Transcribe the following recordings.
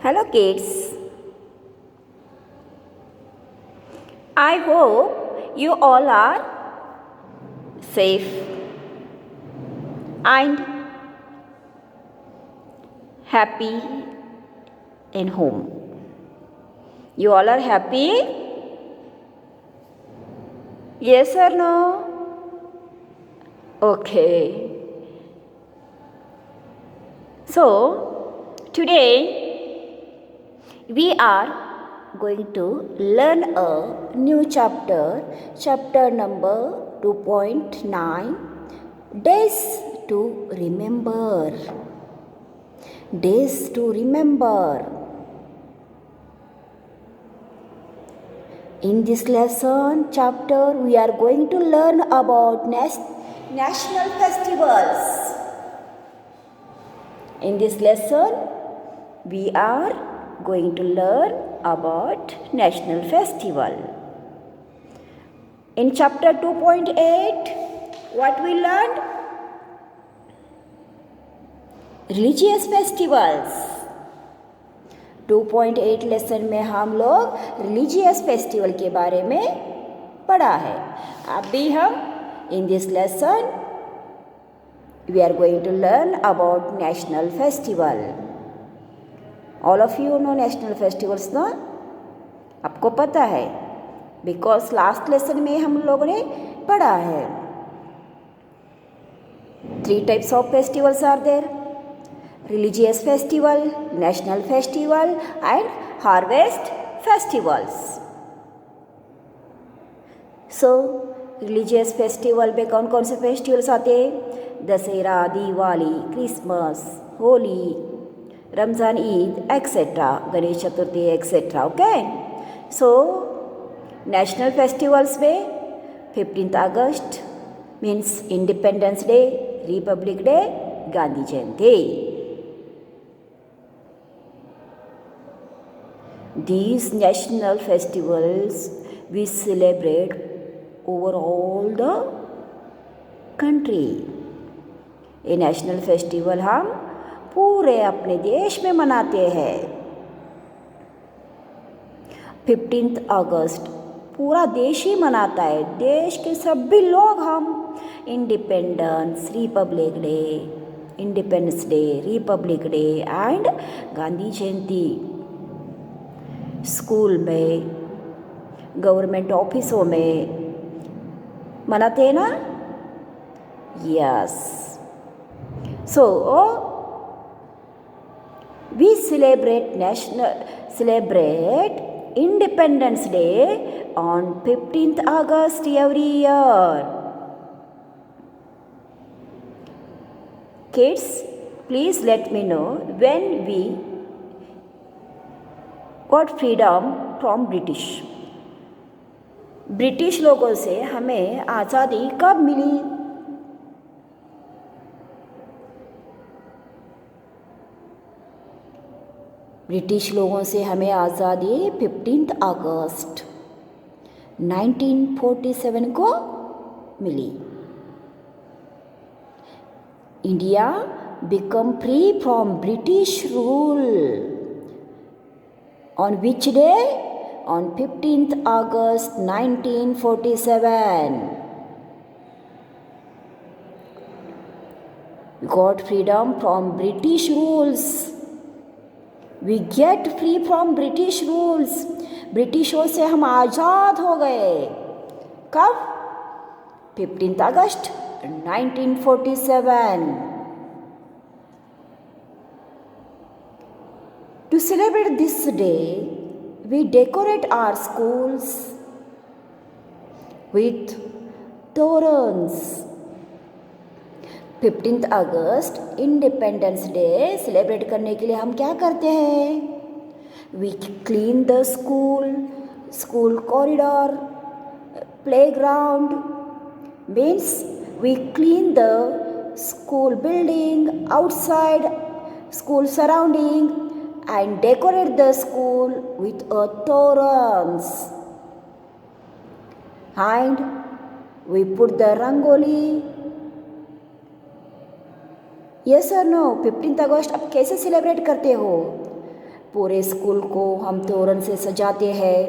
Hello kids. I hope you all are safe and happy in home. You all are happy? Yes or no? Okay. So today we are going to learn a new chapter number 2.9, Days to Remember. Days to Remember. In this lesson chapter, we are going to learn about national festivals. In this lesson, we are going to learn about national festival. In chapter 2.8, what we learned? Religious festivals. 2.8 lesson में हम लोग religious festival के बारे में पढ़ा है. अभी हम in this lesson we are going to learn about national festival. All of you know national festivals ना? आपको पता है because last lesson में हम लोगों ने पढ़ा है. 3 types of festivals are there: religious festival, national festival and harvest festivals. So religious festival में कौन कौन से festivals आते हैं? Dussehra, Diwali, Christmas, Holi, Ramzan, Eid etcetera, Ganesh Chaturthi etcetera. Okay. So national festivals में 15 August means Independence Day, Republic Day, Gandhi Jayanti. These national festivals we celebrate over all the country. ये national festival हम पूरे अपने देश में मनाते हैं. 15 अगस्त पूरा देश ही मनाता है. देश के सभी लोग हम independence Day, Republic day and Gandhi Jayanti school में, गवर्नमेंट ऑफिसों में मनाते हैं ना? Yes. So we celebrate Independence Day on 15th August every year. Kids, please let me know when we got freedom from British. British लोगों से हमें आज़ादी कब मिली? ब्रिटिश लोगों से हमें आज़ादी 15 अगस्त 1947 को मिली. India become free from British rule on which day? On 15 August 1947. Got freedom from British rules. We get free from British rules. ब्रिटिशों से हम आज़ाद हो गए. कब? 15 अगस्त 1947. To celebrate this day, we decorate our schools with torans. 15 अगस्त independence day celebrate करने के लिए हम क्या करते हैं? We clean the school corridor, playground means we clean the school building, outside school surrounding and decorate the school with torans. And we put the rangoli. Yes or no? 15th अगस्त आप कैसे celebrate करते हो? पूरे school को हम तोरण से सजाते हैं,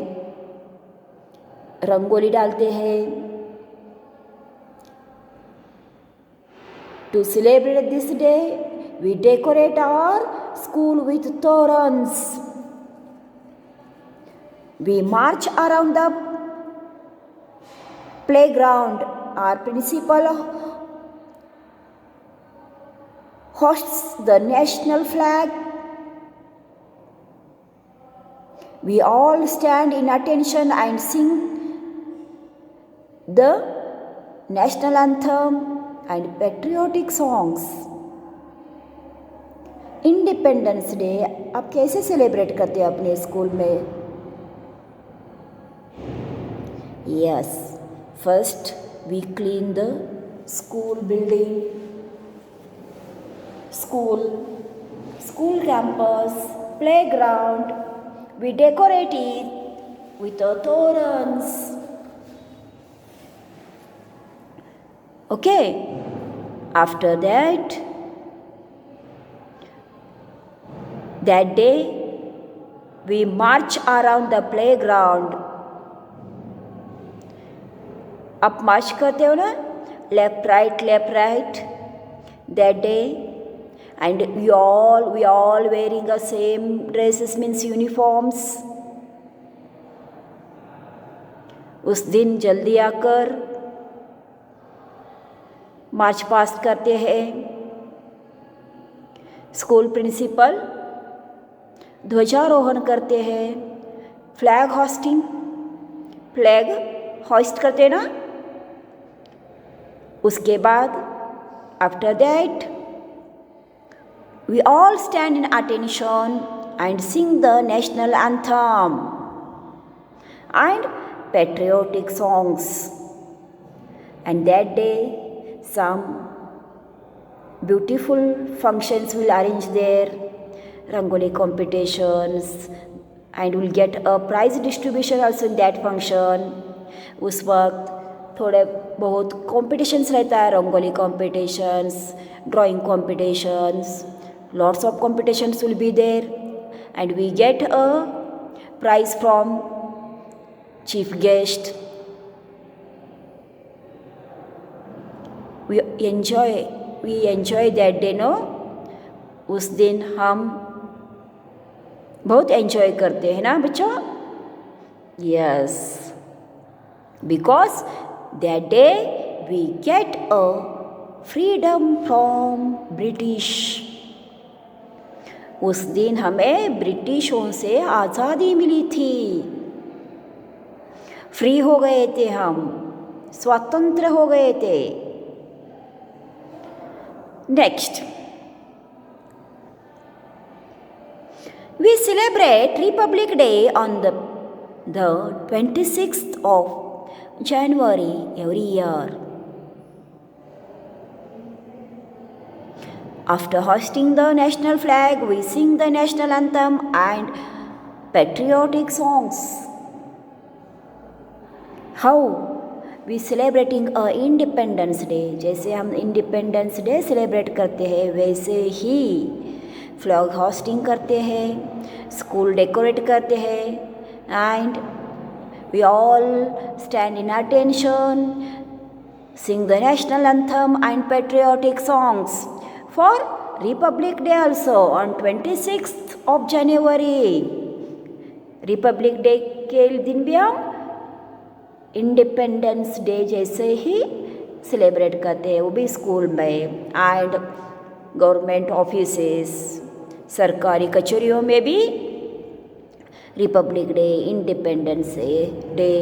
रंगोली डालते हैं। To celebrate this day, we decorate our school with torans. We march around the playground. Our principal hosts the national flag. We all stand in attention and sing the national anthem and patriotic songs. Independence day आप कैसे celebrate करते हैं अपने school में? Yes, first we clean the school building, school campus, playground. We decorate it with torans. Okay. After that day, we march around the playground. आप मार्च करते हो ना, left right. That day, and we all wearing the same dresses, means uniforms. उस दिन जल्दी आकर march past करते हैं. स्कूल प्रिंसिपल ध्वजारोहण करते हैं. फ्लैग होस्ट करते हैं ना. उसके बाद after that we all stand in attention and sing the national anthem and patriotic songs. And that day, some beautiful functions will arrange there, rangoli competitions, and we'll get a prize distribution also in that function. उस वक्त थोड़े बहुत competitions रहता है, rangoli competitions, drawing competitions. Lots of competitions will be there, and we get a prize from chief guest. We enjoy that day, no? उस दिन हम बहुत एंजॉय करते हैं ना बच्चों? Yes, because that day we get a freedom from British. उस दिन हमें ब्रिटिशों से आज़ादी मिली थी. फ्री हो गए थे हम, स्वतंत्र हो गए थे. Next, we celebrate republic day on the 26th of January every year. After hoisting the national flag, we sing the national anthem and patriotic songs. How we celebrating a Independence Day? जैसे हम Independence Day celebrate करते हैं, वैसे ही flag hosting करते हैं, school decorate करते हैं, and we all stand in attention, sing the national anthem and patriotic songs. For Republic Day also on 26th of January. Republic Day के दिन भी हम इंडिपेंडेंस डे जैसे ही सेलिब्रेट करते हैं, वो भी स्कूल में. एंड गवर्नमेंट ऑफिसेस, सरकारी कचहरियों में भी रिपब्लिक डे, इंडिपेंडेंस डे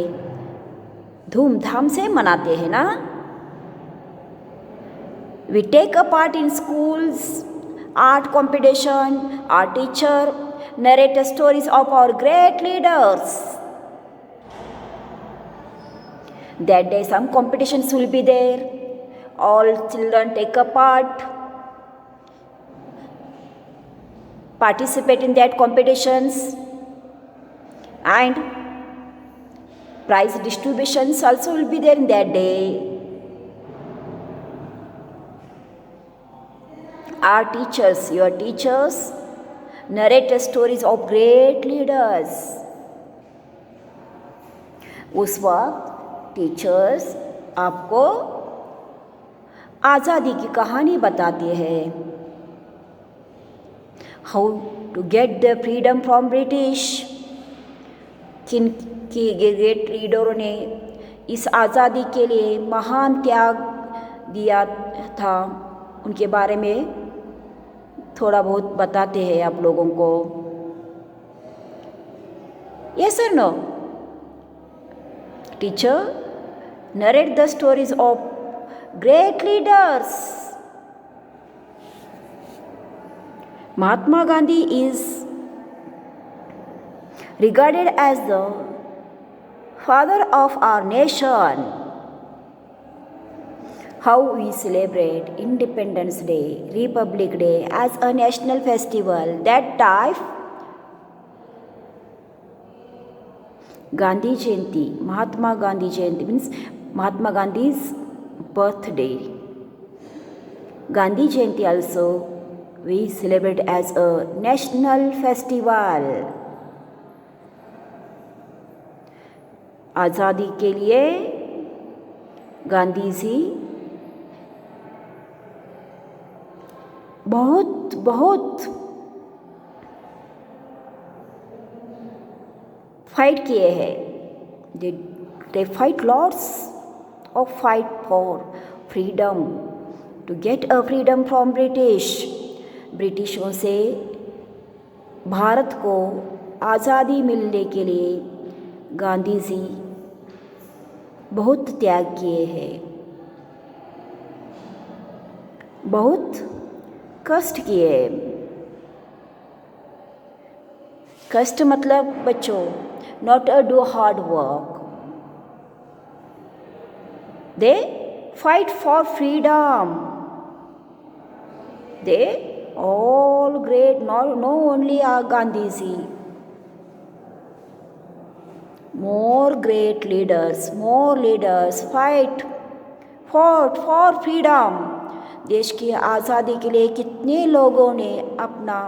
धूमधाम से मनाते हैं ना. We take a part in schools, art competition. Our teacher narrate stories of our great leaders. That day some competitions will be there. All children take a part, participate in that competitions, and prize distributions also will be there in that day. Our teachers, your teachers narrate stories of great leaders. उस वक्त teachers आपको आज़ादी की कहानी बताते हैं, how to get the freedom from British. किन की ग्रेट लीडरों ने इस आज़ादी के लिए महान त्याग दिया था, उनके बारे में थोड़ा बहुत बताते हैं आप लोगों को। यस और no? Teacher, narrate the stories of great leaders. Mahatma Gandhi is regarded as the father of our nation. How we celebrate Independence Day, Republic Day as a national festival. That type Gandhi Jayanti, Mahatma Gandhi Jayanti means Mahatma Gandhi's birthday. Gandhi Jayanti also we celebrate as a national festival. आज़ादी के लिए गांधी जी बहुत बहुत fight किए हैं। They fight lots of fight for freedom, to get a freedom from British. ब्रिटिशों से भारत को आज़ादी मिलने के लिए गांधी जी बहुत त्याग किए हैं, बहुत कष्ट किए। कष्ट मतलब बच्चों, not a do hard work, they fight for freedom. They all great, no only Gandhiji, more great leaders, more leaders fought for freedom. देश की आज़ादी के लिए कितने लोगों ने अपना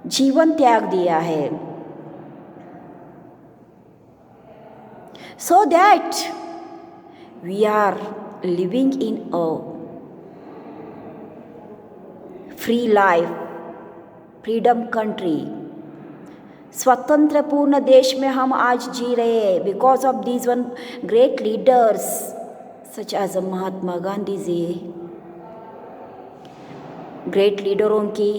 जीवन त्याग दिया है, so that we are living in a free life, freedom country. स्वतंत्र पूर्ण देश में हम आज जी रहे हैं because of these one great leaders such as Mahatma Gandhi ji. Great लीडरों की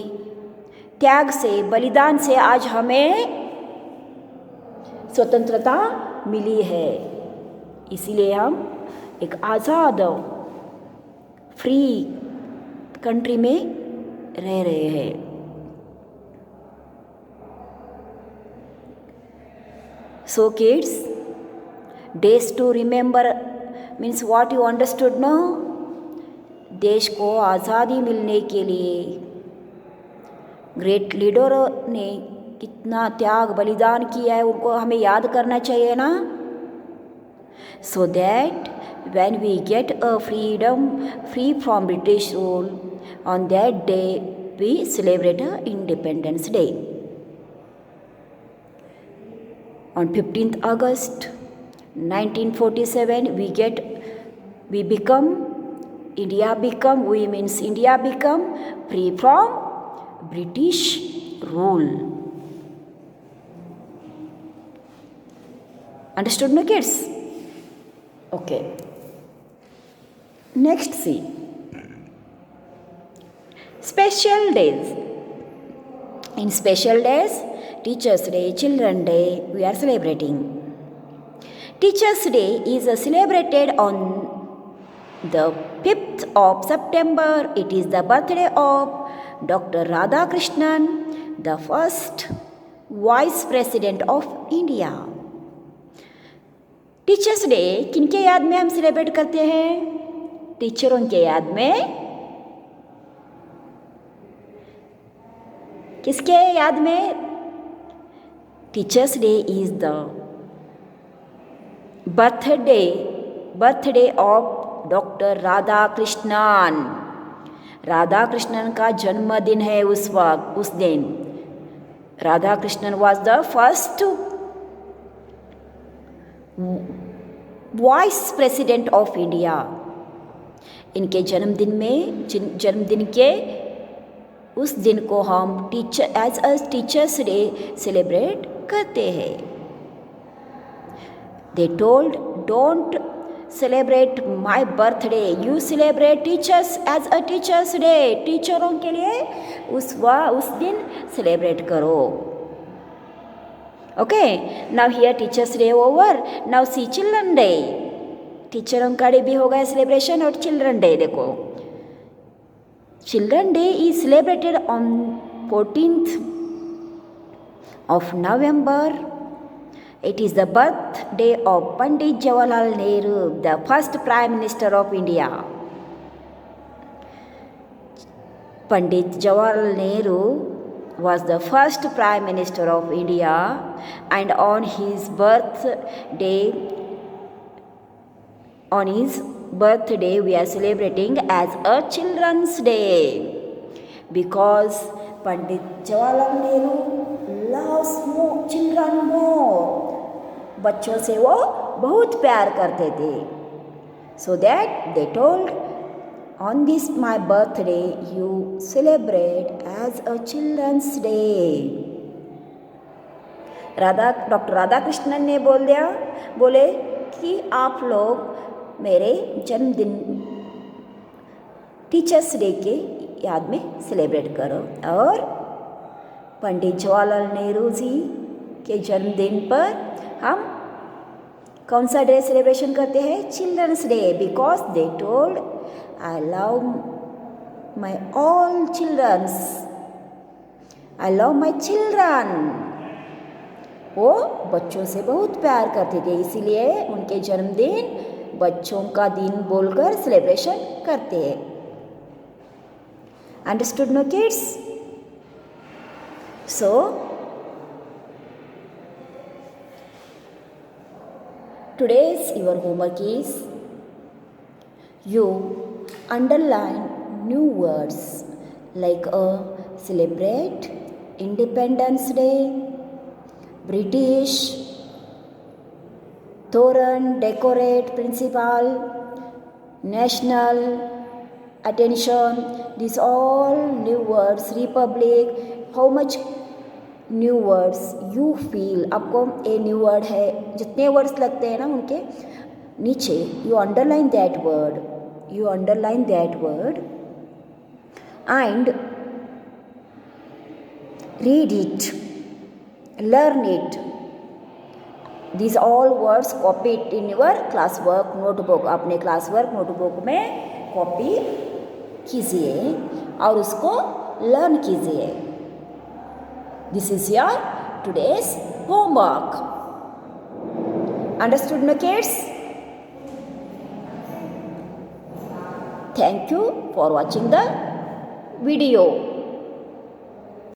त्याग से, बलिदान से आज हमें स्वतंत्रता मिली है। इसीलिए हम एक आज़ाद फ्री कंट्री में रह रहे हैं। So kids, days to remember means what you understood no? देश को आज़ादी मिलने के लिए ग्रेट लीडरों ने कितना त्याग बलिदान किया है, उनको हमें याद करना चाहिए ना। So that when we get a freedom free from British rule, on that day we celebrate Independence Day. On 15th August 1947 India become free from British rule. Understood no kids? Okay. Next see. Special days. In special days, Teachers' Day, Children's Day, we are celebrating. Teachers' Day is celebrated on the 5th of September. It is the birthday of Dr. Radhakrishnan, the first Vice President of India. Teachers day किनके याद में हम celebrate करते हैं? टीचरों के याद में। किसके याद में? Teachers day is the birthday of doctor Radhakrishnan. Radhakrishnan का जन्मदिन है उस दिन। Radhakrishnan was the first vice president of India. इनके जन्मदिन के उस दिन को हम as a teachers day celebrate करते हैं। They told don't celebrate my birthday, you celebrate teachers as a teachers day. टीचरों के लिए उस दिन सेलिब्रेट करो। Okay, now here teachers day over, now see children day. टीचरों का डे भी हो गया सेलिब्रेशन, और चिल्ड्रन डे देखो। Children day is celebrated on 14th of November. It is the birthday of Pandit Jawaharlal Nehru, the first Prime Minister of India. Pandit Jawaharlal Nehru was the first Prime Minister of India, and on his birthday we are celebrating as a Children's Day, because Pandit Jawaharlal Nehru loves children more. बच्चों से वो बहुत प्यार करते थे। So that they told, on this my birthday you celebrate as a Children's Day. Doctor Radhakrishnan ने बोले कि आप लोग मेरे जन्मदिन टीचर्स डे के याद में सेलिब्रेट करो। और पंडित जवाहरलाल नेहरू जी के जन्मदिन पर हम कौन सा डे सेलिब्रेशन करते हैं? Childrens day, because they told I love my all childrens, I love my children. वो बच्चों से बहुत प्यार करते थे, इसीलिए उनके जन्मदिन बच्चों का दिन बोलकर सेलिब्रेशन करते हैं। Understood no kids? So today's your homework is you underline new words like celebrate Independence Day, British, Thoran, decorate, principal, national, attention. These all new words. Republic, how much new words you feel. आपको a new word है, जितने words लगते हैं ना उनके नीचे you underline that word and read it, learn it. This all words copy it in your class work notebook. अपने class work notebook में कॉपी कीजिए और उसको लर्न कीजिए। This is your today's homework. Understood, no kids? Thank you for watching the video.